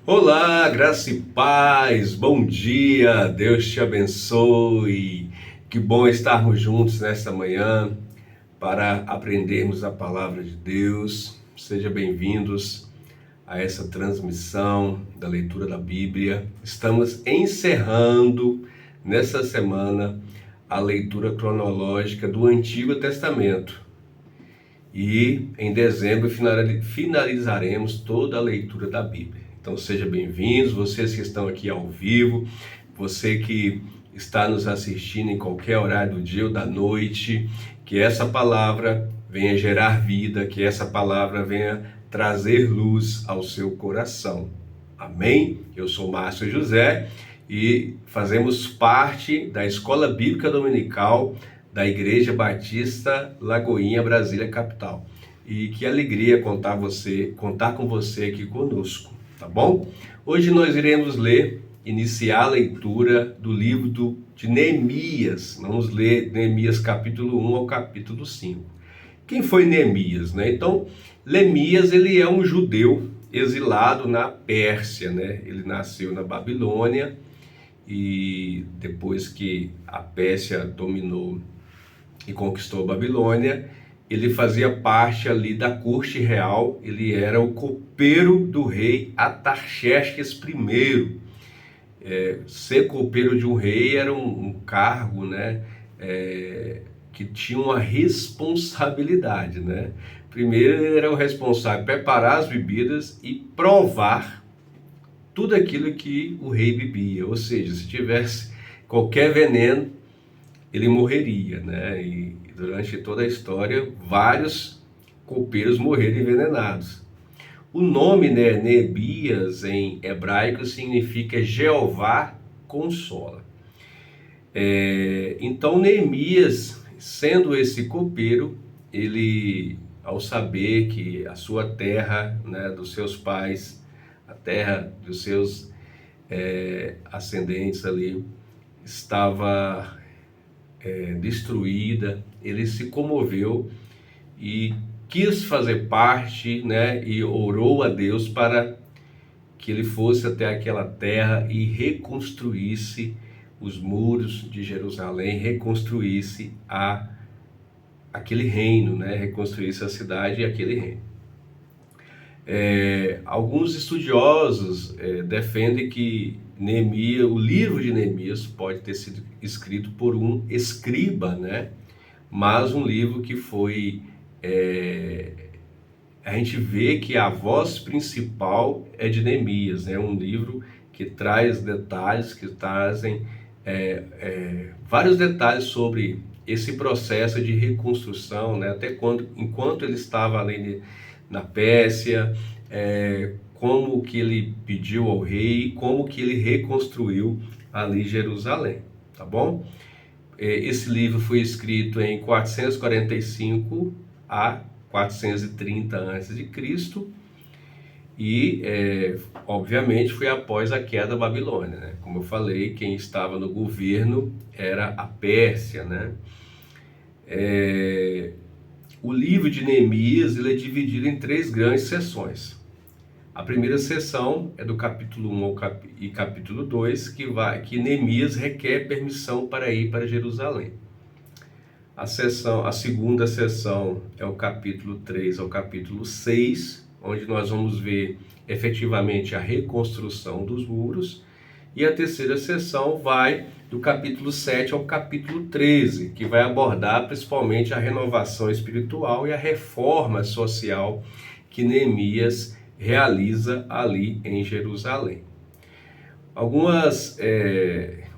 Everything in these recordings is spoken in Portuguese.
Olá, graça e paz, bom dia, Deus te abençoe. Que bom estarmos juntos nesta manhã para aprendermos a palavra de Deus. Sejam bem-vindos a essa transmissão da leitura da Bíblia. Estamos encerrando nessa semana a leitura cronológica do Antigo Testamento. E em dezembro finalizaremos toda a leitura da Bíblia. Então sejam bem-vindos, vocês que estão aqui ao vivo, você que está nos assistindo em qualquer horário do dia ou da noite, que essa palavra venha gerar vida, que essa palavra venha trazer luz ao seu coração. Amém? Eu sou Márcio José e fazemos parte da Escola Bíblica Dominical da Igreja Batista Lagoinha, Brasília, capital. E que alegria contar com você aqui conosco, tá bom? Hoje nós iremos iniciar a leitura do livro de Neemias. Vamos ler Neemias capítulo 1 ao capítulo 5. Quem foi Neemias, né? Então, Neemias, ele é um judeu exilado na Pérsia, né? Ele nasceu na Babilônia e depois que a Pérsia dominou e conquistou a Babilônia, ele fazia parte ali da corte real, ele era o copeiro do rei Atarxerxes I. Ser copeiro de um rei era um cargo, né, que tinha uma responsabilidade, né? Primeiro ele era o responsável por preparar as bebidas e provar tudo aquilo que o rei bebia, ou seja, se tivesse qualquer veneno, ele morreria, né? E durante toda a história, vários copeiros morreram envenenados. O nome, né, Neemias, em hebraico, significa Jeová consola. Então, Neemias, sendo esse copeiro, ele, ao saber que a sua terra, né, dos seus pais, a terra dos seus ascendentes ali, estava destruída, ele se comoveu e quis fazer parte, né, e orou a Deus para que ele fosse até aquela terra e reconstruísse os muros de Jerusalém, reconstruísse aquele reino, né, reconstruísse a cidade e aquele reino. Alguns estudiosos defendem que Neemias, o livro de Neemias pode ter sido escrito por um escriba, né? Mas um livro que foi... a gente vê que a voz principal é de Neemias, né? Um livro que traz detalhes, que trazem vários detalhes sobre esse processo de reconstrução, né? Até enquanto ele estava ali na Pérsia, como que ele pediu ao rei, como que ele reconstruiu ali Jerusalém, tá bom? Esse livro foi escrito em 445 a 430 a.C. e, obviamente, foi após a queda da Babilônia, né? Como eu falei, quem estava no governo era a Pérsia, né? O livro de Neemias, ele é dividido em 3 grandes seções. A primeira seção é do capítulo 1 e capítulo 2, que Neemias requer permissão para ir para Jerusalém. A segunda seção é o capítulo 3 ao capítulo 6, onde nós vamos ver efetivamente a reconstrução dos muros. E a terceira seção vai do capítulo 7 ao capítulo 13, que vai abordar principalmente a renovação espiritual e a reforma social que Neemias realiza ali em Jerusalém. Algumas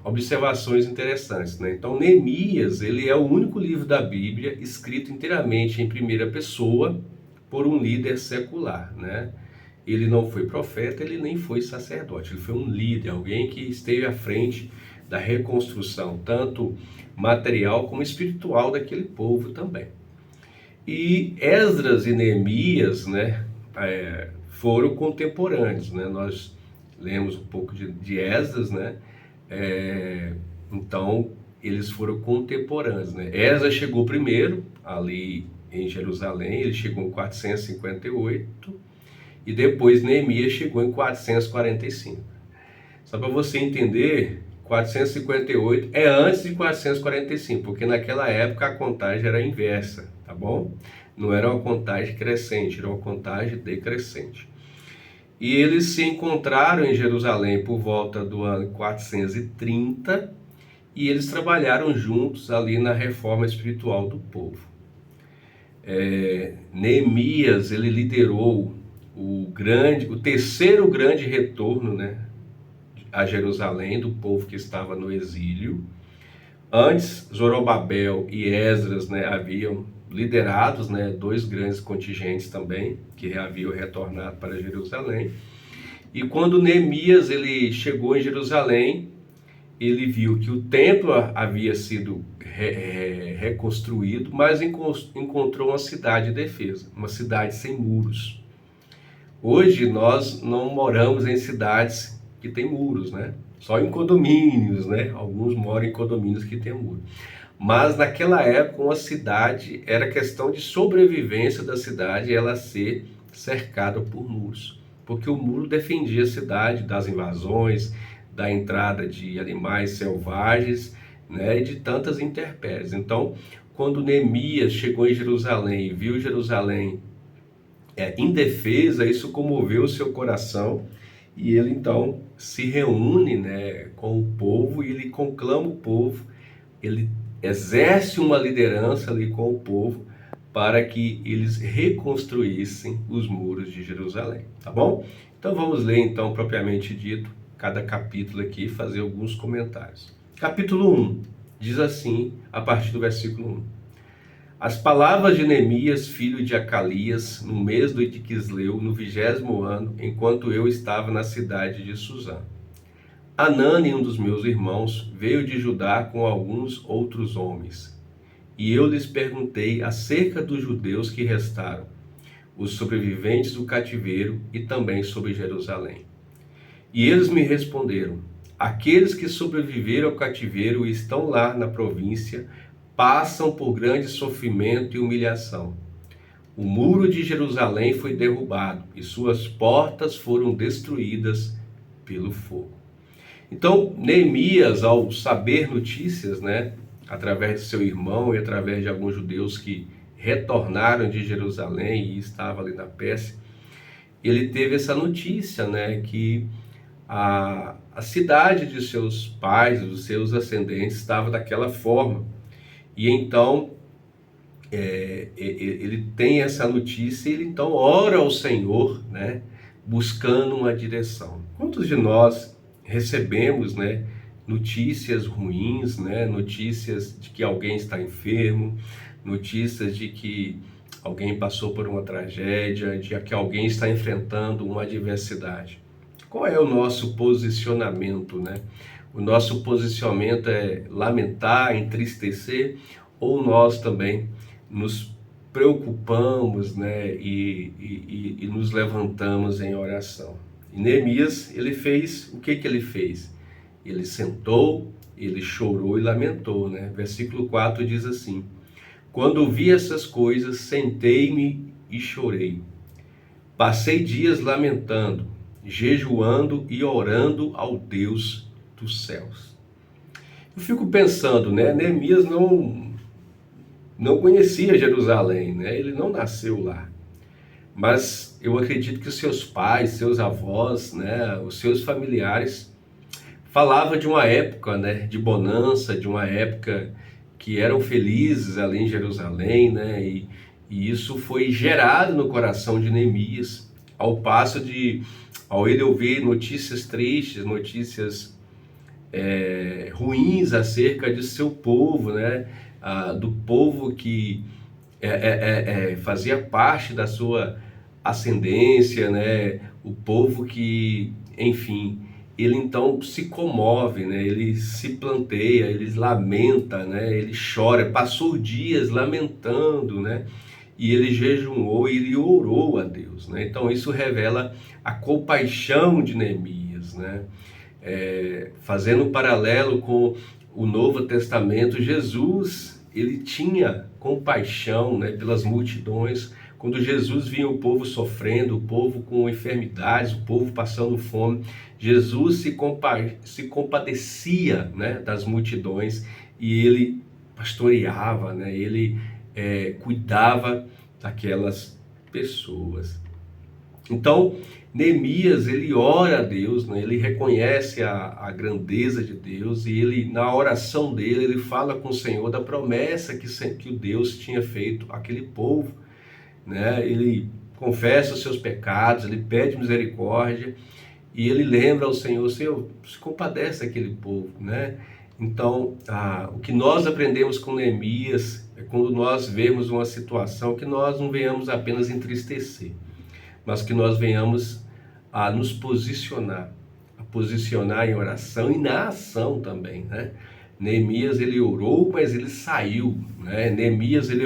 observações interessantes, né? Então, Neemias, ele é o único livro da Bíblia escrito inteiramente em primeira pessoa por um líder secular, né? Ele não foi profeta, ele nem foi sacerdote, ele foi um líder, alguém que esteve à frente da reconstrução, tanto material como espiritual daquele povo também. E Esdras e Neemias, né, foram contemporâneos, né? Nós lemos um pouco de Esdras, né? Então, eles foram contemporâneos, né? Esdras chegou primeiro, ali em Jerusalém, ele chegou em 458, e depois Neemias chegou em 445. Só para você entender, 458 é antes de 445, porque naquela época a contagem era inversa, tá bom? Não era uma contagem crescente, era uma contagem decrescente. E eles se encontraram em Jerusalém por volta do ano 430 e eles trabalharam juntos ali na reforma espiritual do povo. Neemias, ele liderou o terceiro grande retorno, né, a Jerusalém do povo que estava no exílio. Antes, Zorobabel e Esdras, né, haviam liderados, né, dois grandes contingentes também que haviam retornado para Jerusalém. E quando Neemias ele chegou em Jerusalém, ele viu que o templo havia sido reconstruído, mas encontrou uma cidade de defesa, uma cidade sem muros. Hoje nós não moramos em cidades que têm muros, né? Só em condomínios, né? Alguns moram em condomínios que têm muro. Mas naquela época uma cidade, era questão de sobrevivência da cidade, ela ser cercada por muros. Porque o muro defendia a cidade das invasões, da entrada de animais selvagens, né, e de tantas intempéries. Então, quando Neemias chegou em Jerusalém e viu Jerusalém indefesa, isso comoveu o seu coração, e ele então se reúne, né, com o povo, e ele conclama o povo, ele exerce uma liderança ali com o povo, para que eles reconstruíssem os muros de Jerusalém, tá bom? Então vamos ler então, propriamente dito, cada capítulo aqui, fazer alguns comentários. Capítulo 1, diz assim, a partir do versículo 1. As palavras de Neemias, filho de Acalias, no mês do Quisleu, no 20º ano, enquanto eu estava na cidade de Suzã. Anani, um dos meus irmãos, veio de Judá com alguns outros homens. E eu lhes perguntei acerca dos judeus que restaram, os sobreviventes do cativeiro e também sobre Jerusalém. E eles me responderam: aqueles que sobreviveram ao cativeiro e estão lá na província passam por grande sofrimento e humilhação. O muro de Jerusalém foi derrubado e suas portas foram destruídas pelo fogo. Então, Neemias, ao saber notícias, né, através de seu irmão e através de alguns judeus que retornaram de Jerusalém e estavam ali na Pérsia, ele teve essa notícia, né, que a cidade de seus pais, dos seus ascendentes, estava daquela forma. E então, ele tem essa notícia e ele então ora ao Senhor, né, buscando uma direção. Quantos de nós recebemos, né, notícias ruins, né, notícias de que alguém está enfermo, notícias de que alguém passou por uma tragédia, de que alguém está enfrentando uma adversidade? Qual é o nosso posicionamento, né? O nosso posicionamento é lamentar, entristecer, ou nós também nos preocupamos, né, e nos levantamos em oração? E Neemias, ele fez, o que ele fez? Ele sentou, ele chorou e lamentou, né? Versículo 4 diz assim: quando vi essas coisas, sentei-me e chorei. Passei dias lamentando, jejuando e orando ao Deus dos céus. Eu fico pensando, né? Neemias não conhecia Jerusalém, né? Ele não nasceu lá. Mas eu acredito que seus pais, seus avós, né, os seus familiares falavam de uma época, né, de bonança, de uma época que eram felizes ali em Jerusalém, né? E isso foi gerado no coração de Neemias, ao ele ouvir notícias tristes, notícias ruins acerca de seu povo, né? Do povo que fazia parte da sua ascendência, né? O povo que, enfim, ele então se comove, né? Ele se planteia, ele lamenta, né? Ele chora, passou dias lamentando, né? E ele jejuou e ele orou a Deus, né? Então isso revela a compaixão de Neemias, né? Fazendo um paralelo com o Novo Testamento, Jesus, ele tinha compaixão, né, pelas multidões, Quando Jesus via o povo sofrendo, o povo com enfermidades, o povo passando fome, Jesus se compadecia, né, das multidões, e ele pastoreava, né, ele cuidava daquelas pessoas. Então, Neemias, ele ora a Deus, né? Ele reconhece a grandeza de Deus, e ele, na oração dele, ele fala com o Senhor da promessa que o Deus tinha feito àquele povo, né? Ele confessa os seus pecados, ele pede misericórdia, e ele lembra ao Senhor: Senhor, se compadece daquele povo, né? Então, o que nós aprendemos com Neemias é quando nós vemos uma situação, que nós não venhamos apenas entristecer, mas que nós venhamos a nos posicionar, em oração e na ação também, né? Neemias, ele orou, mas ele saiu, né? Neemias, ele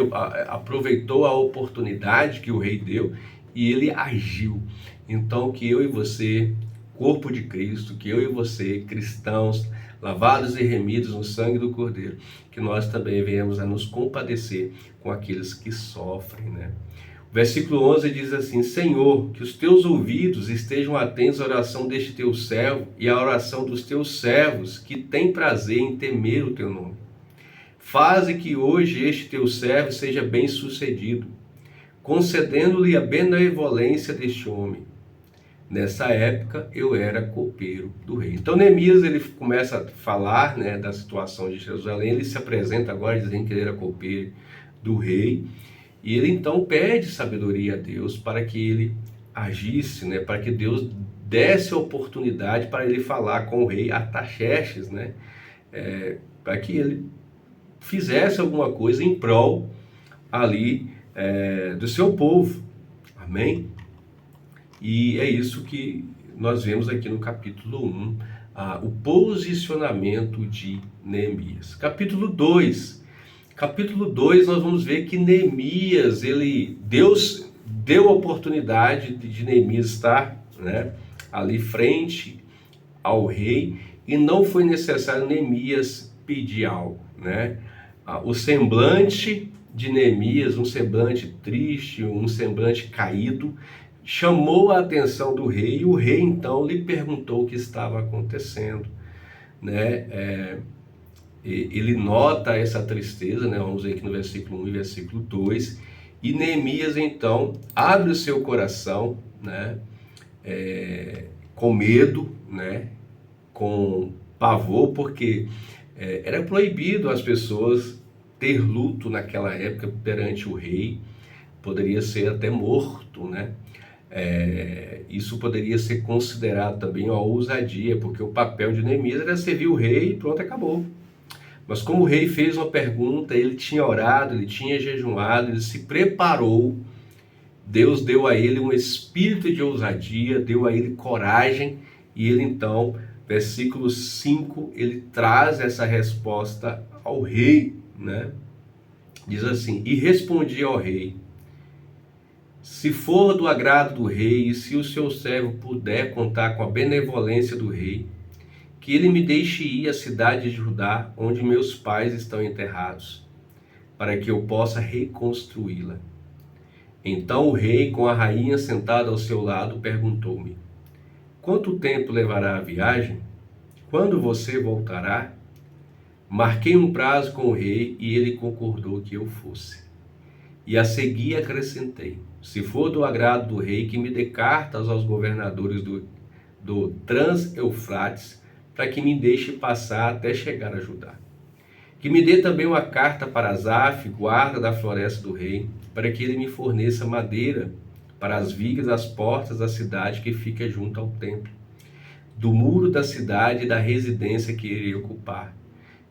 aproveitou a oportunidade que o rei deu e ele agiu. Então, que eu e você, corpo de Cristo, que eu e você, cristãos, lavados e remidos no sangue do Cordeiro, que nós também venhamos a nos compadecer com aqueles que sofrem, né? O versículo 11 diz assim: Senhor, que os teus ouvidos estejam atentos à oração deste teu servo e à oração dos teus servos, que têm prazer em temer o teu nome. Faze que hoje este teu servo seja bem sucedido, concedendo-lhe a benevolência deste homem. Nessa época eu era copeiro do rei. Então Neemias, ele começa a falar, né, da situação de Jerusalém. Ele se apresenta agora dizendo que ele era copeiro do rei, e ele então pede sabedoria a Deus para que ele agisse, né, para que Deus desse a oportunidade para ele falar com o rei Artaxerxes, né, para que ele fizesse alguma coisa em prol ali do seu povo. Amém? E é isso que nós vemos aqui no capítulo 1, o posicionamento de Neemias. Capítulo 2. Capítulo 2, nós vamos ver que Neemias, Deus deu a oportunidade de Neemias estar, né, ali frente ao rei, e não foi necessário Neemias pedir algo, né? O semblante de Neemias, um semblante triste, um semblante caído, chamou a atenção do rei, e o rei então lhe perguntou o que estava acontecendo, né? Ele nota essa tristeza, né? Vamos ver aqui no versículo 1 e versículo 2, e Neemias então abre o seu coração, né? Com medo, né? Com pavor, porque era proibido as pessoas ter luto naquela época perante o rei, poderia ser até morto, né? Isso poderia ser considerado também uma ousadia, porque o papel de Neemias era servir o rei e pronto, acabou. Mas como o rei fez uma pergunta, ele tinha orado, ele tinha jejuado, ele se preparou, Deus deu a ele um espírito de ousadia, deu a ele coragem, e ele então, versículo 5, ele traz essa resposta ao rei, né? Diz assim: e respondi ao rei: se for do agrado do rei, e se o seu servo puder contar com a benevolência do rei, que ele me deixe ir à cidade de Judá, onde meus pais estão enterrados, para que eu possa reconstruí-la. Então o rei, com a rainha sentada ao seu lado, perguntou-me: quanto tempo levará a viagem? Quando você voltará? Marquei um prazo com o rei, e ele concordou que eu fosse. E a seguir acrescentei: se for do agrado do rei, que me dê cartas aos governadores do Trans-Eufrates, para que me deixe passar até chegar a Judá. Que me dê também uma carta para Asaf, guarda da floresta do rei, para que ele me forneça madeira para as vigas das portas da cidade que fica junto ao templo, do muro da cidade e da residência que irei ocupar.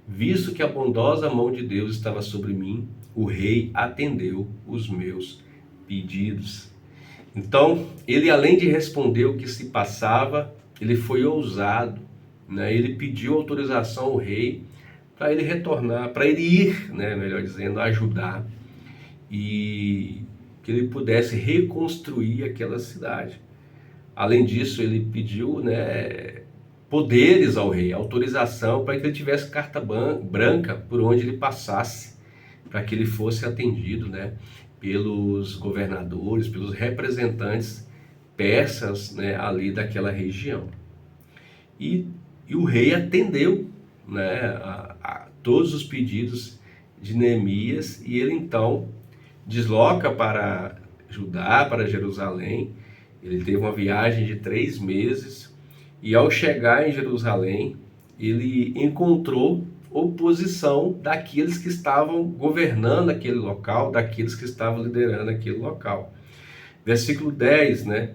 Visto que a bondosa mão de Deus estava sobre mim, o rei atendeu os meus pedidos. Então, ele, além de responder o que se passava, ele foi ousado, né? Ele pediu autorização ao rei para ele retornar, para ele ir, né, melhor dizendo, ajudar, e que ele pudesse reconstruir aquela cidade. Além disso, ele pediu, né, poderes ao rei, autorização para que ele tivesse carta branca por onde ele passasse, para que ele fosse atendido, né? pelos governadores, pelos representantes persas, né, ali daquela região. E o rei atendeu, né, a todos os pedidos de Neemias, e ele então desloca para Judá, para Jerusalém. Ele teve uma viagem de 3 meses, e ao chegar em Jerusalém, ele encontrou oposição daqueles que estavam governando aquele local, daqueles que estavam liderando aquele local. Versículo 10, né?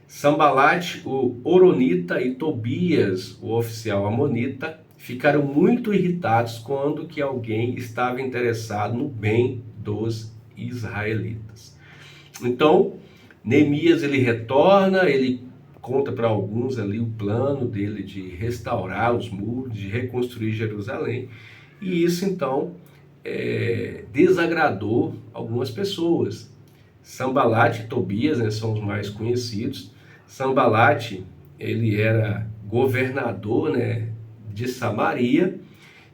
Sambalate, o Horonita, e Tobias, o oficial amonita, ficaram muito irritados quando que alguém estava interessado no bem dos israelitas. Então, Neemias, ele retorna, ele conta para alguns ali o plano dele de restaurar os muros, de reconstruir Jerusalém, e isso então desagradou algumas pessoas. Sambalate e Tobias, né, são os mais conhecidos. Sambalate, ele era governador, né, de Samaria,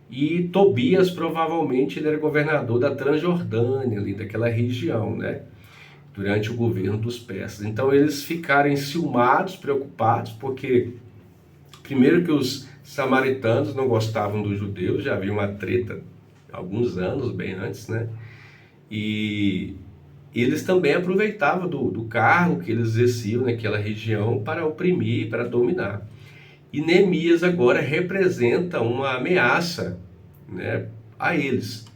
e Tobias provavelmente ele era governador da Transjordânia, ali daquela região, né, durante o governo dos persas. Então eles ficaram enciumados, preocupados, porque primeiro que os samaritanos não gostavam dos judeus, já havia uma treta há alguns anos, bem antes, né, e eles também aproveitavam do cargo que eles exerciam naquela região para oprimir, para dominar. E Neemias agora representa uma ameaça, né, a eles,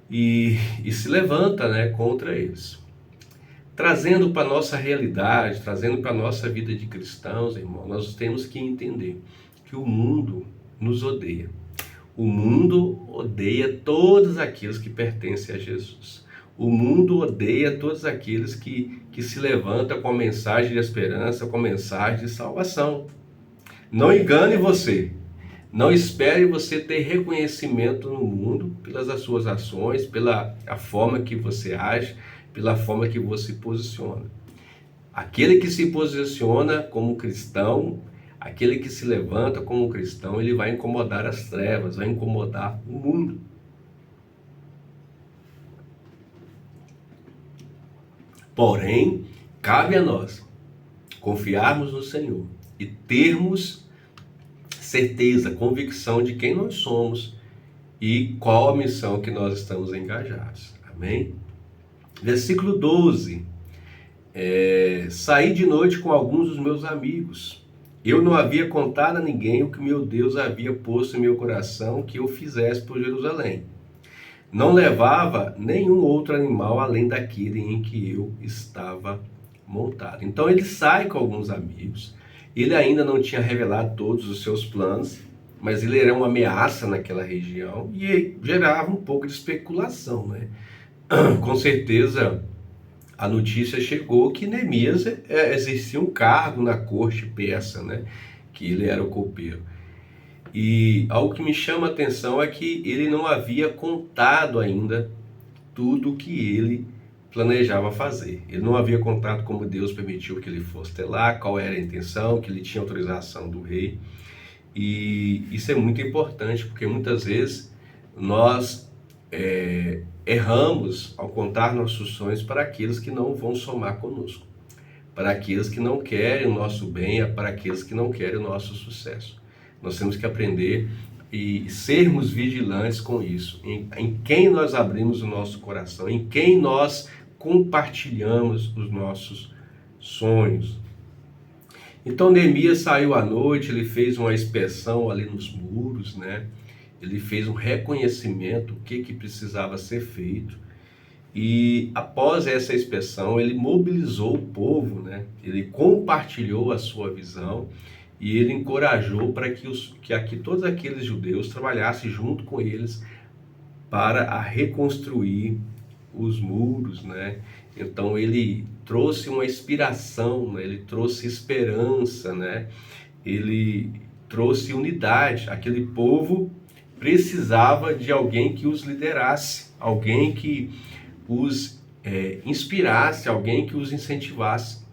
e se levanta, né, contra eles. Trazendo para a nossa realidade, trazendo para a nossa vida de cristãos, irmão, nós temos que entender que o mundo nos odeia. O mundo odeia todos aqueles que pertencem a Jesus. O mundo odeia todos aqueles que se levantam com a mensagem de esperança, com a mensagem de salvação. Não engane você. Não espere você ter reconhecimento no mundo pelas suas ações, pela a forma que você age, pela forma que você se posiciona. Aquele que se posiciona como cristão, aquele que se levanta como cristão, ele vai incomodar as trevas, vai incomodar o mundo. Porém, cabe a nós confiarmos no Senhor e termos certeza, convicção de quem nós somos e qual a missão que nós estamos engajados. Amém? Versículo 12. Saí de noite com alguns dos meus amigos. Eu não havia contado a ninguém o que meu Deus havia posto em meu coração que eu fizesse por Jerusalém. Não levava nenhum outro animal além daquele em que eu estava montado. Então ele sai com alguns amigos. Ele ainda não tinha revelado todos os seus planos, mas ele era uma ameaça naquela região e gerava um pouco de especulação, né? Com certeza a notícia chegou que Neemias exercia um cargo na corte persa, né? Que ele era o copeiro. E algo que me chama a atenção é que ele não havia contado ainda tudo o que ele planejava fazer. Ele não havia contado como Deus permitiu que ele fosse até lá, qual era a intenção, que ele tinha autorização do rei. E isso é muito importante, porque muitas vezes nós erramos ao contar nossos sonhos para aqueles que não vão somar conosco, para aqueles que não querem o nosso bem, para aqueles que não querem o nosso sucesso. Nós temos que aprender e sermos vigilantes com isso, em quem nós abrimos o nosso coração, em quem nós compartilhamos os nossos sonhos. Então Neemias saiu à noite, ele fez uma inspeção ali nos muros, né? Ele fez um reconhecimento do que precisava ser feito. E após essa inspeção, ele mobilizou o povo, né? Ele compartilhou a sua visão e ele encorajou para que aqui todos aqueles judeus trabalhassem junto com eles para a reconstruir os muros, né? Então ele trouxe uma inspiração, né? Ele trouxe esperança, né? Ele trouxe unidade. Aquele povo precisava de alguém que os liderasse, alguém que os inspirasse, alguém que os incentivasse.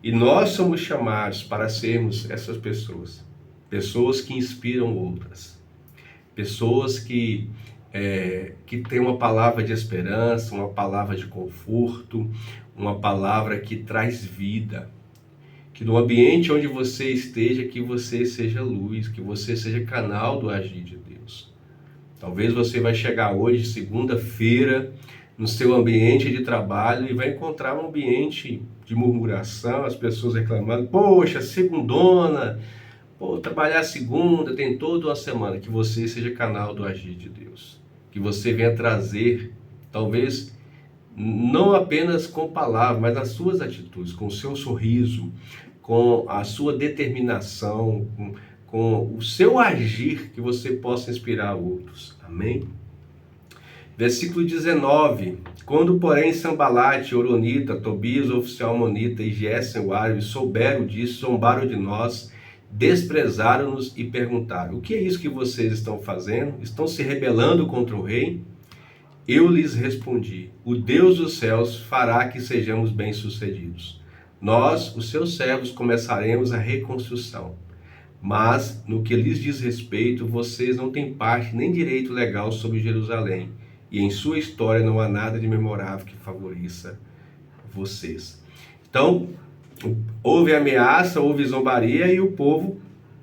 E nós somos chamados para sermos essas pessoas, pessoas que inspiram outras, pessoas que que tem uma palavra de esperança, uma palavra de conforto, uma palavra que traz vida. Que no ambiente onde você esteja, que você seja luz, que você seja canal do agir de Deus. Talvez você vai chegar hoje, segunda-feira, no seu ambiente de trabalho e vai encontrar um ambiente de murmuração, as pessoas reclamando, poxa, segundona, pô, trabalhar segunda, tem toda uma semana. Que você seja canal do agir de Deus. Que você venha trazer, talvez, não apenas com palavras, mas as suas atitudes, com o seu sorriso, com a sua determinação, com o seu agir, que você possa inspirar outros. Amém? Versículo 19. Quando, porém, Sanbalate, Oronita, Tobias, oficial Amonita, e Gésem, o árabe, souberam disso, zombaram de nós, desprezaram-nos e perguntaram: o que é isso que vocês estão fazendo? Estão se rebelando contra o rei? Eu lhes respondi: o Deus dos céus fará que sejamos bem-sucedidos. Nós, os seus servos, começaremos a reconstrução. Mas, no que lhes diz respeito, vocês não têm parte nem direito legal sobre Jerusalém, e em sua história não há nada de memorável que favoreça vocês. Então, houve ameaça, houve zombaria, e o povo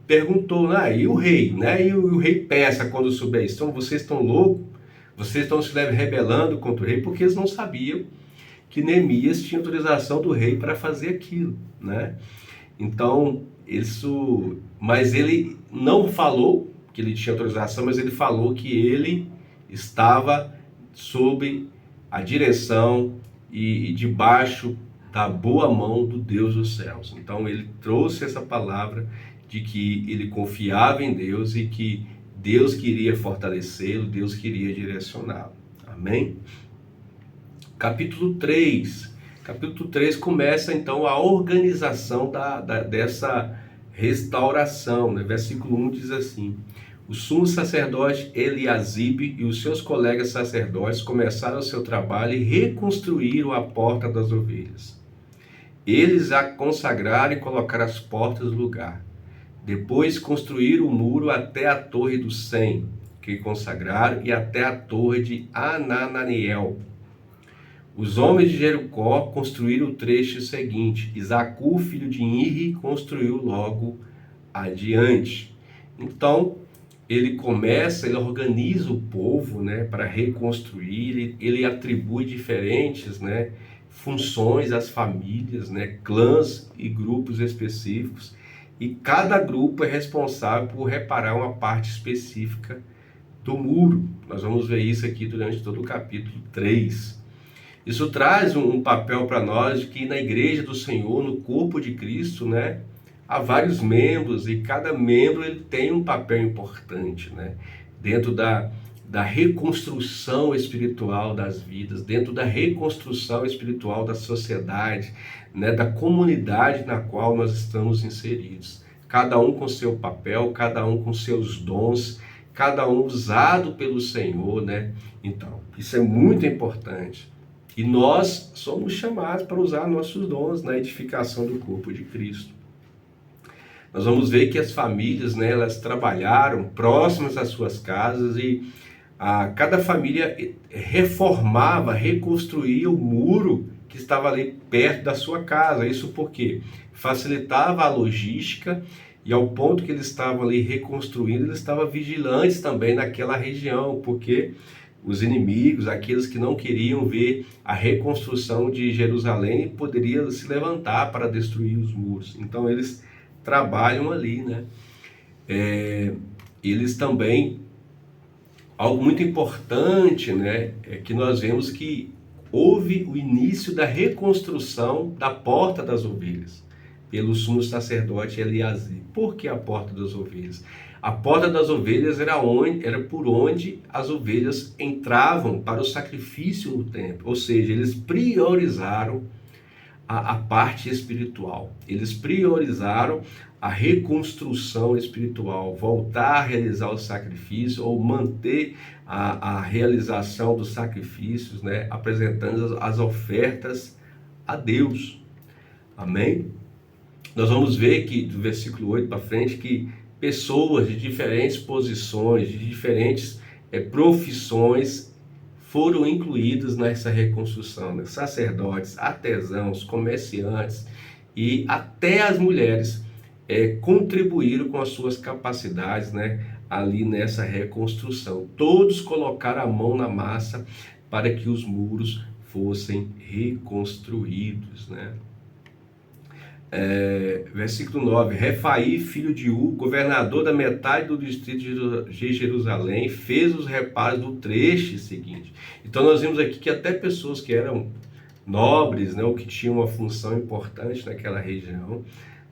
perguntou, e o rei? E o rei peça quando souber isso. Então, vocês estão loucos? Vocês estão se rebelando contra o rei? Porque eles não sabiam que Neemias tinha autorização do rei para fazer aquilo, Então, mas ele não falou que ele tinha autorização, mas ele falou que ele estava sob a direção e debaixo da boa mão do Deus dos céus. Então ele trouxe essa palavra de que ele confiava em Deus e que Deus queria fortalecê-lo, Deus queria direcioná-lo. Amém? Capítulo 3. Capítulo 3 começa então a organização dessa restauração. Versículo 1 diz assim: o sumo sacerdote Eliasibe e os seus colegas sacerdotes começaram o seu trabalho e reconstruíram a porta das ovelhas. Eles a consagraram e colocaram as portas no lugar. Depois construíram o muro até a torre do Sem, que consagraram, e até a torre de Anananiel. Os homens de Jericó construíram o trecho seguinte. Isacu, filho de Inri, construiu logo adiante. Então, ele organiza o povo, para reconstruir, ele atribui diferentes, funções às famílias, clãs e grupos específicos, e cada grupo é responsável por reparar uma parte específica do muro. Nós vamos ver isso aqui durante todo o capítulo 3. Isso traz um papel para nós de que na igreja do Senhor, no corpo de Cristo, há vários membros e cada membro ele tem um papel importante, dentro da reconstrução espiritual das vidas, dentro da reconstrução espiritual da sociedade, da comunidade na qual nós estamos inseridos. Cada um com seu papel, cada um com seus dons, cada um usado pelo Senhor, Então, isso é muito importante. E nós somos chamados para usar nossos dons na edificação do corpo de Cristo. Nós vamos ver que as famílias, elas trabalharam próximas às suas casas e cada família reformava, reconstruía o muro que estava ali perto da sua casa. Isso porque facilitava a logística e ao ponto que eles estavam ali reconstruindo, eles estavam vigilantes também naquela região, porque os inimigos, aqueles que não queriam ver a reconstrução de Jerusalém, poderiam se levantar para destruir os muros. Então eles trabalham ali, Eles também, algo muito importante, é que nós vemos que houve o início da reconstrução da porta das ovelhas, pelo sumo sacerdote Eliasibe. Por que a porta das ovelhas? A porta das ovelhas era por onde as ovelhas entravam para o sacrifício no templo, ou seja, eles priorizaram a parte espiritual, eles priorizaram a reconstrução espiritual, voltar a realizar o sacrifício ou manter a realização dos sacrifícios, apresentando as ofertas a Deus. Amém? Nós vamos ver que do versículo 8 para frente que pessoas de diferentes posições, de diferentes profissões foram incluídas nessa reconstrução, né? Sacerdotes, artesãos, comerciantes e até as mulheres contribuíram com as suas capacidades, né, ali nessa reconstrução. Todos colocaram a mão na massa para que os muros fossem reconstruídos, né? Versículo 9: Refaí, filho de governador da metade do distrito de Jerusalém, fez os reparos do trecho seguinte. Então nós vimos aqui que até pessoas que eram nobres, né, ou que tinham uma função importante naquela região,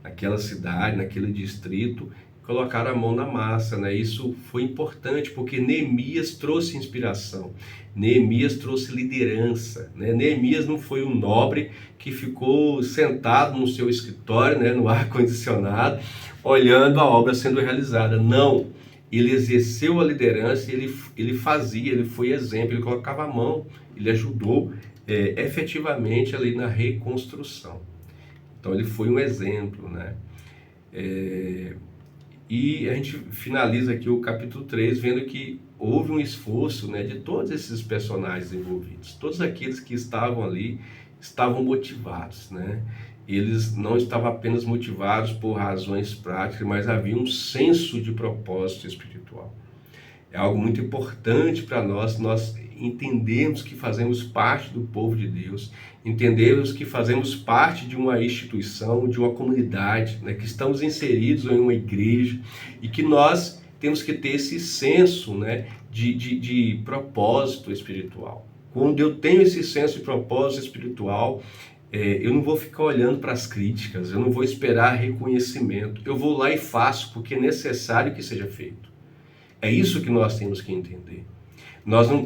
naquela cidade, naquele distrito, colocaram a mão na massa, né? Isso foi importante porque Neemias trouxe inspiração, Neemias trouxe liderança, né? Neemias não foi um nobre que ficou sentado no seu escritório, né, no ar-condicionado, olhando a obra sendo realizada. Não, ele exerceu a liderança, ele fazia, ele foi exemplo, ele colocava a mão, ele ajudou efetivamente ali na reconstrução. Então ele foi um exemplo, né? E a gente finaliza aqui o capítulo 3 vendo que houve um esforço, né, de todos esses personagens envolvidos. Todos aqueles que estavam ali estavam motivados, né? Eles não estavam apenas motivados por razões práticas, mas havia um senso de propósito espiritual. É algo muito importante para nós entendermos que fazemos parte do povo de Deus, entendermos que fazemos parte de uma instituição, de uma comunidade, né, que estamos inseridos em uma igreja e que nós temos que ter esse senso, né, de propósito espiritual. Quando eu tenho esse senso de propósito espiritual, eu não vou ficar olhando para as críticas, eu não vou esperar reconhecimento, eu vou lá e faço porque é necessário que seja feito. É isso que nós temos que entender.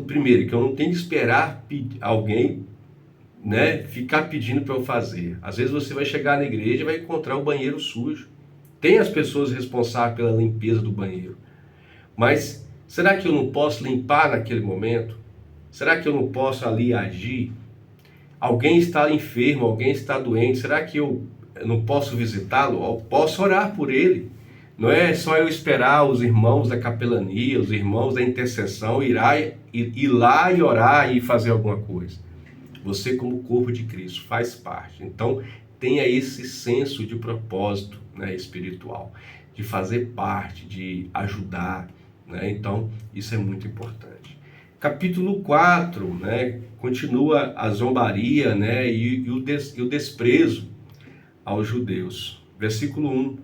Primeiro, que eu não tenho que esperar alguém, né, ficar pedindo para eu fazer. Às vezes você vai chegar na igreja e vai encontrar o banheiro sujo. Tem as pessoas responsáveis pela limpeza do banheiro. Mas será que eu não posso limpar naquele momento? Será que eu não posso ali agir? Alguém está enfermo, alguém está doente. Será que eu não posso visitá-lo? Eu posso orar por ele. Não é só eu esperar os irmãos da capelania, os irmãos da intercessão ir lá e orar e fazer alguma coisa. Você, como corpo de Cristo, faz parte. Então, tenha esse senso de propósito, né, espiritual, de fazer parte, de ajudar, né? Então, isso é muito importante. Capítulo 4, né, continua a zombaria, né, e o desprezo aos judeus. Versículo 1.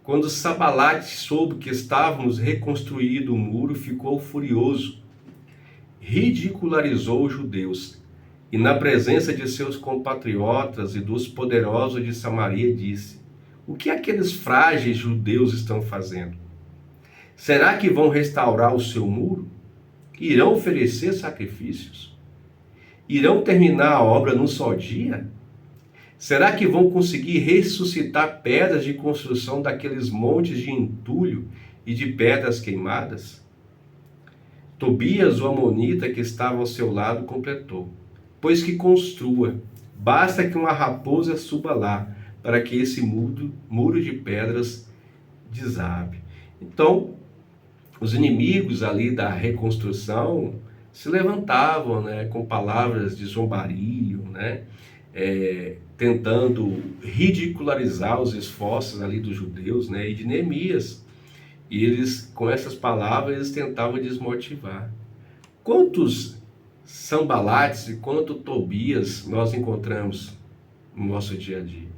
Quando Sambalate soube que estávamos reconstruindo o muro, ficou furioso, ridicularizou os judeus e na presença de seus compatriotas e dos poderosos de Samaria disse: o que aqueles frágeis judeus estão fazendo? Será que vão restaurar o seu muro? Irão oferecer sacrifícios? Irão terminar a obra num só dia? Será que vão conseguir ressuscitar pedras de construção daqueles montes de entulho e de pedras queimadas? Tobias, o amonita que estava ao seu lado, completou: pois que construa, basta que uma raposa suba lá, para que esse muro de pedras desabe. Então, os inimigos ali da reconstrução se levantavam, né, com palavras de zombaria, né, tentando ridicularizar os esforços ali dos judeus, né, e de Neemias. E eles, com essas palavras, eles tentavam desmotivar. Quantos Sambalates e quantos Tobias nós encontramos no nosso dia a dia?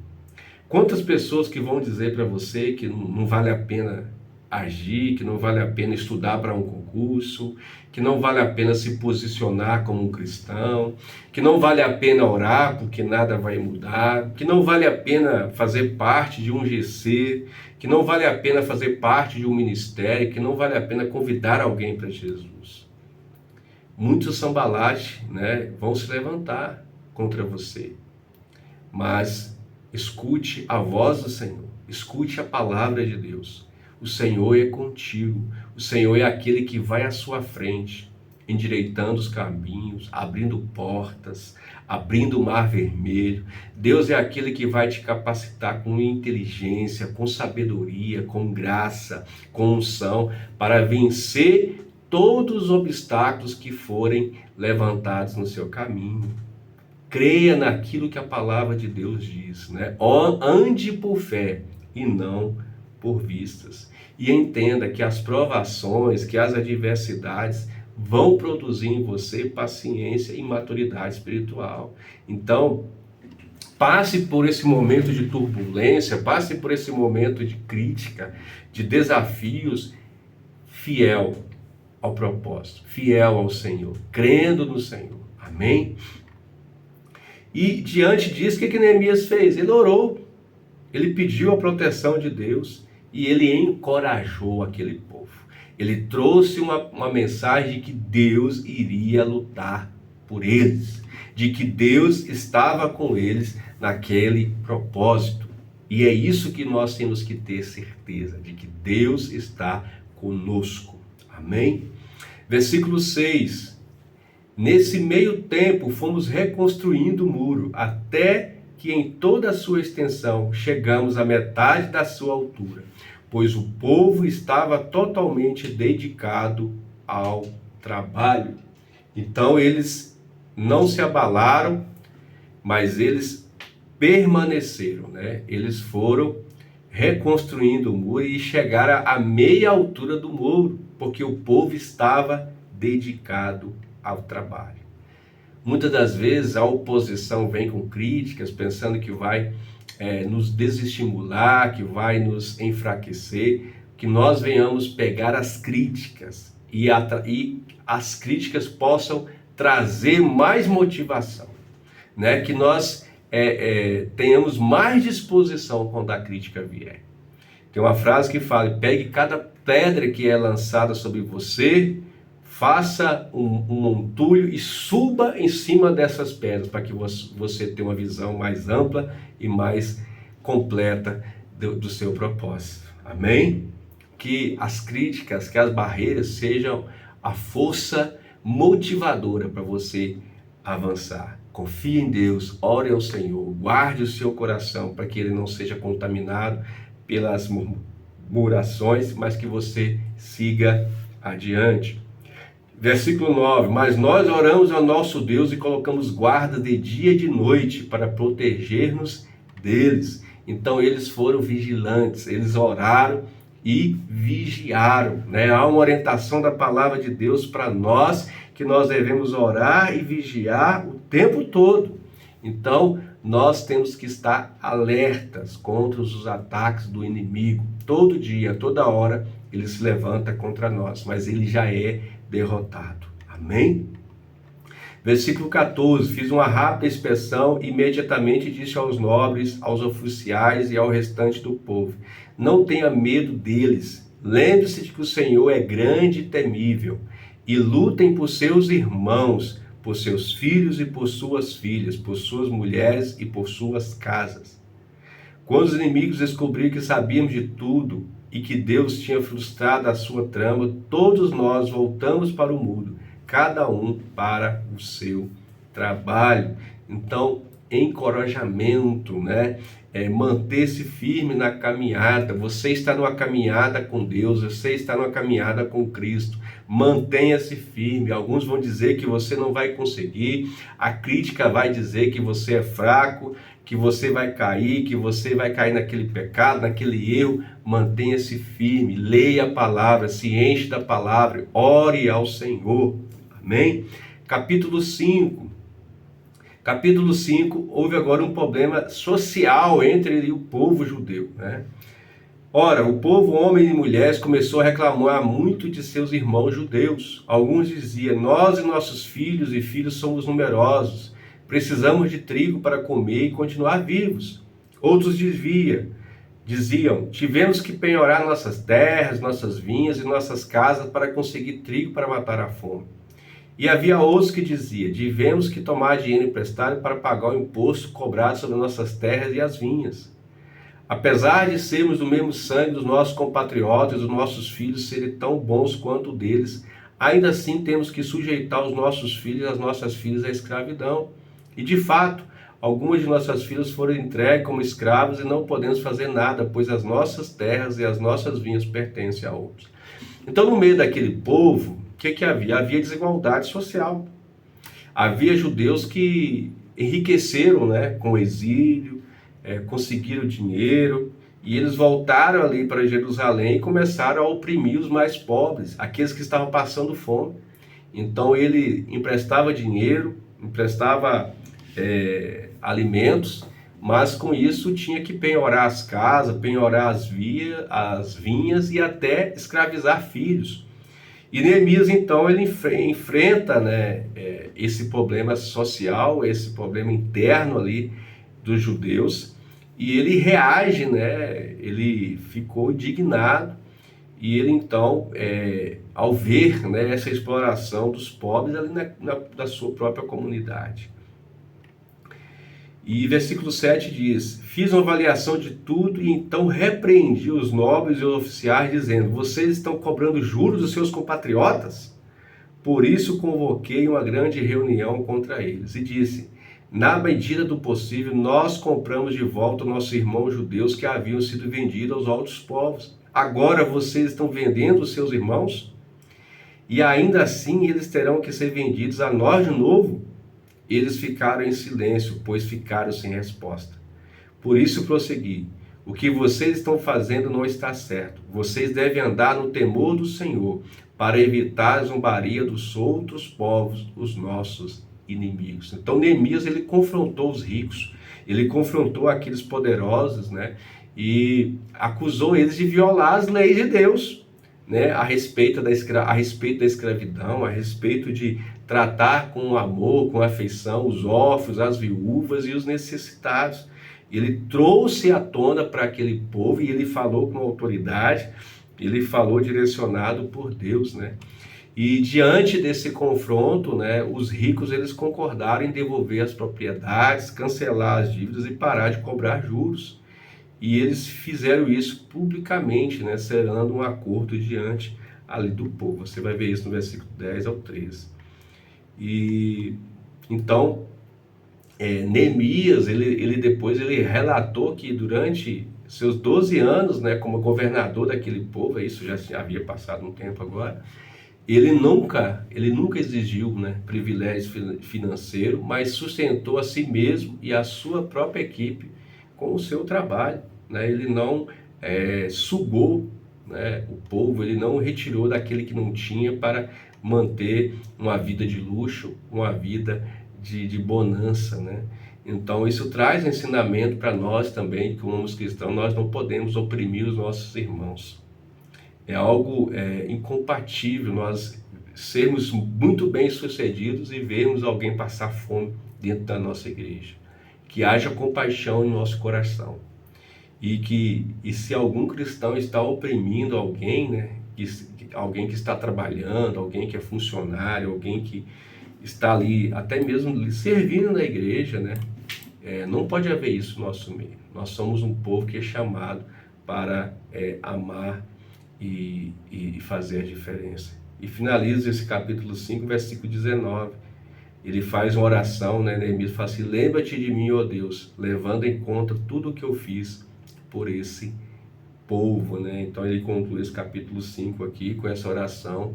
Quantas pessoas que vão dizer para você que não vale a pena agir, que não vale a pena estudar para um concurso, que não vale a pena se posicionar como um cristão, que não vale a pena orar porque nada vai mudar, que não vale a pena fazer parte de um GC, que não vale a pena fazer parte de um ministério, que não vale a pena convidar alguém para Jesus. Muitos Sambalates, né, vão se levantar contra você, mas escute a voz do Senhor, escute a palavra de Deus. O Senhor é contigo, o Senhor é aquele que vai à sua frente, endireitando os caminhos, abrindo portas, abrindo o mar vermelho. Deus é aquele que vai te capacitar com inteligência, com sabedoria, com graça, com unção, para vencer todos os obstáculos que forem levantados no seu caminho. Creia naquilo que a palavra de Deus diz, né? Ande por fé e não por vistas. E entenda que as provações, que as adversidades vão produzir em você paciência e maturidade espiritual. Então, passe por esse momento de turbulência, passe por esse momento de crítica, de desafios, fiel ao propósito, fiel ao Senhor, crendo no Senhor. Amém? E diante disso, o que Neemias fez? Ele orou, ele pediu a proteção de Deus e ele encorajou aquele povo. Ele trouxe uma mensagem de que Deus iria lutar por eles, de que Deus estava com eles naquele propósito. E é isso que nós temos que ter certeza, de que Deus está conosco. Amém? Versículo 6. Nesse meio tempo, fomos reconstruindo o muro, até que em toda a sua extensão chegamos à metade da sua altura, pois o povo estava totalmente dedicado ao trabalho. Então eles não se abalaram, mas eles permaneceram, né? Eles foram reconstruindo o muro e chegaram à meia altura do muro, porque o povo estava dedicado ao trabalho. Muitas das vezes a oposição vem com críticas, pensando que vai nos desestimular, que vai nos enfraquecer, que nós venhamos pegar as críticas e as críticas possam trazer mais motivação, né? Que nós tenhamos mais disposição quando a crítica vier. Tem uma frase que fala: pegue cada pedra que é lançada sobre você, faça um montulho e suba em cima dessas pedras, para que você tenha uma visão mais ampla e mais completa do seu propósito. Amém? Que as críticas, que as barreiras sejam a força motivadora para você avançar. Confie em Deus, ore ao Senhor, guarde o seu coração para que ele não seja contaminado pelas murmurações, mas que você siga adiante. Versículo 9, mas nós oramos ao nosso Deus e colocamos guarda de dia e de noite para proteger-nos deles. Então eles foram vigilantes, eles oraram e vigiaram, né? Há uma orientação da palavra de Deus para nós, que nós devemos orar e vigiar o tempo todo. Então nós temos que estar alertas contra os ataques do inimigo. Todo dia, toda hora, ele se levanta contra nós, mas ele já é derrotado. Amém? Versículo 14. Fiz uma rápida inspeção e imediatamente disse aos nobres, aos oficiais e ao restante do povo: não tenha medo deles. Lembre-se de que o Senhor é grande e temível, e lutem por seus irmãos, por seus filhos e por suas filhas, por suas mulheres e por suas casas. Quando os inimigos descobriram que sabíamos de tudo e que Deus tinha frustrado a sua trama, todos nós voltamos para o muro, cada um para o seu trabalho. Então, encorajamento, né? Manter-se firme na caminhada. Você está numa caminhada com Deus, você está numa caminhada com Cristo. Mantenha-se firme. Alguns vão dizer que você não vai conseguir, a crítica vai dizer que você é fraco, que você vai cair naquele pecado, naquele erro. Mantenha-se firme, leia a palavra, se enche da palavra, ore ao Senhor. Amém? Capítulo 5. Capítulo 5, houve agora um problema social entre o povo judeu, né? Ora, o povo, homens e mulheres, começou a reclamar muito de seus irmãos judeus. Alguns diziam: nós e nossos filhos e filhas somos numerosos, precisamos de trigo para comer e continuar vivos. Outros diziam: tivemos que penhorar nossas terras, nossas vinhas e nossas casas para conseguir trigo para matar a fome. E havia outros que diziam: tivemos que tomar dinheiro emprestado para pagar o imposto cobrado sobre nossas terras e as vinhas. Apesar de sermos do mesmo sangue dos nossos compatriotas, os nossos filhos serem tão bons quanto o deles, ainda assim temos que sujeitar os nossos filhos e as nossas filhas à escravidão. E de fato, algumas de nossas filhas foram entregues como escravos e não podemos fazer nada, pois as nossas terras e as nossas vinhas pertencem a outros. Então, no meio daquele povo, que havia? Havia desigualdade social. Havia judeus que enriqueceram, né, com o exílio, conseguiram dinheiro, e eles voltaram ali para Jerusalém e começaram a oprimir os mais pobres, aqueles que estavam passando fome. Então ele emprestava dinheiro, emprestava alimentos, mas com isso tinha que penhorar as casas, penhorar as vinhas e até escravizar filhos. E Neemias, então, ele enfrenta, né, esse problema social, esse problema interno ali dos judeus, e ele reage, né, ele ficou indignado, e ele, então, ao ver, né, essa exploração dos pobres ali na sua própria comunidade. E versículo 7 diz: fiz uma avaliação de tudo e então repreendi os nobres e os oficiais, dizendo: vocês estão cobrando juros dos seus compatriotas? Por isso convoquei uma grande reunião contra eles e disse: na medida do possível, nós compramos de volta nossos irmãos judeus que haviam sido vendidos aos outros povos. Agora vocês estão vendendo os seus irmãos? E ainda assim eles terão que ser vendidos a nós de novo? Eles ficaram em silêncio, pois ficaram sem resposta. Por isso prossegui: o que vocês estão fazendo não está certo. Vocês devem andar no temor do Senhor, para evitar a zombaria dos outros povos, os nossos inimigos. Então Neemias, ele confrontou os ricos, ele confrontou aqueles poderosos, né? E acusou eles de violar as leis de Deus, né? A respeito da escravidão, a respeito de tratar com amor, com afeição, os órfãos, as viúvas e os necessitados. Ele trouxe à tona para aquele povo e ele falou com autoridade, ele falou direcionado por Deus, né? E diante desse confronto, né, os ricos eles concordaram em devolver as propriedades, cancelar as dívidas e parar de cobrar juros. E eles fizeram isso publicamente, né, selando um acordo diante ali do povo. Você vai ver isso no versículo 10 ao 13. E então Neemias, ele depois ele relatou que durante seus 12 anos, né, como governador daquele povo, isso já havia passado um tempo agora, ele nunca exigiu, né, privilégio financeiro, mas sustentou a si mesmo e a sua própria equipe com o seu trabalho, né? Ele não sugou, né, o povo, ele não retirou daquele que não tinha para manter uma vida de luxo, uma vida de bonança, né? Então isso traz ensinamento para nós também, que como cristãos nós não podemos oprimir os nossos irmãos. É algo incompatível nós sermos muito bem sucedidos e vermos alguém passar fome dentro da nossa igreja. Que haja compaixão em nosso coração. E se algum cristão está oprimindo alguém, né, alguém que está trabalhando, alguém que é funcionário, alguém que está ali até mesmo servindo na igreja, né, não pode haver isso no nosso meio. Nós somos um povo que é chamado para amar e fazer a diferença. E finaliza esse capítulo 5, versículo 19. Ele faz uma oração, né? Neemias fala assim: lembra-te de mim, ó Deus, levando em conta tudo o que eu fiz por esse povo, né? Então ele conclui esse capítulo 5 aqui com essa oração,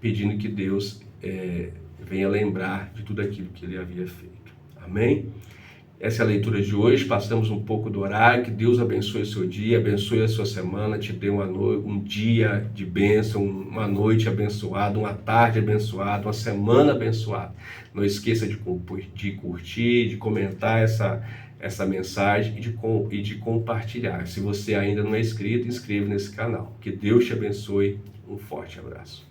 pedindo que Deus venha lembrar de tudo aquilo que ele havia feito. Amém? Essa é a leitura de hoje, passamos um pouco do horário. Que Deus abençoe o seu dia, abençoe a sua semana, te dê um dia de bênção, uma noite abençoada, uma tarde abençoada, uma semana abençoada. Não esqueça de curtir, de comentar essa mensagem e de compartilhar. Se você ainda não é inscrito, inscreva nesse canal. Que Deus te abençoe. Um forte abraço.